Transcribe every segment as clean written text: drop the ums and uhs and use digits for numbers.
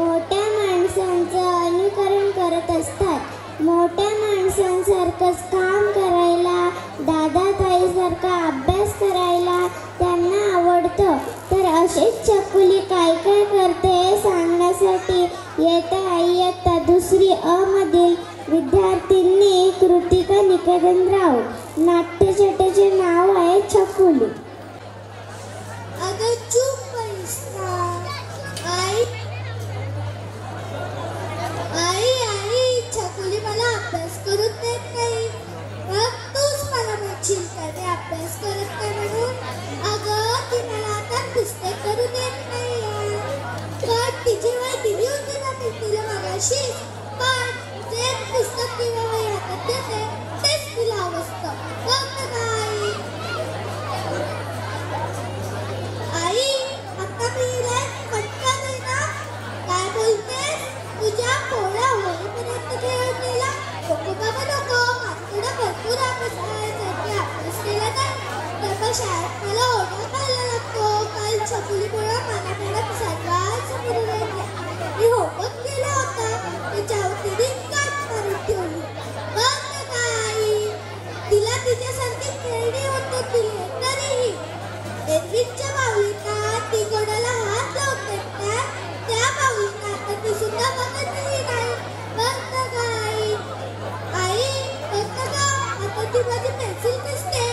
मोठ्या माणसांचं अनुकरण करत असतात. मोठ्या माणसांसारखंच काम करायला, दादाताईसारखा अभ्यास करायला त्यांना आवडतं. तर अशीच छकुली काय काय करते हे सांगण्यासाठी इयत्ता 2री अ मधील विद्यार्थिनी कृतिका निकेतनराव. नाट्यछटेचे नाव आहे छकुली. अगं चूप बैस ना. आई आई आई छकुली मला अभ्यास करून देत नाही. मग तूच मला म्हणशील का ते अभ्यास करत नाही म्हणून. अगं ती मला आता पुस्तक करू देत नाही. पण तिची वय दिली होती ना मी तिला मगाशी. पण जे पुस्तक किंवा वही हातात देते तेच तिला आवडतं. बघ ना काय. आई आता मी हिला फटका दे ना. काय बोलतेस. तुझ्या पोळ्या होईपर्यंत खेळून गेला. नको बाबा नको. माझ्याकडे भरपूर अभ्यास आहे. जर मी अभ्यास केला नाही तर मग शाळेत मला ओरडा खायला लागतो. काल छकुलीमुळे मला मॅडम सर्वात समोर राहिल्या. मी होमवर्क केला होता त्याच्यावर तिने काट मारून ठेवली. बघ ना काय. तिला तिच्यासारखी खेळणी होते तिने तरीही एरवीच्या बाहुलींना ती कोणाला हात लावते त्या बाहुलींना आता ती सुद्धा बघतही नाही. बघ ना काय. आई बघ ना का. आता ती माझी पेन्सिल दिसते.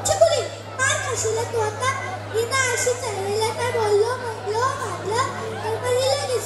छकुली काय खाशील तू आता. हिना अशी चढलेला काय बोललो म्हटलं तर मग लगेच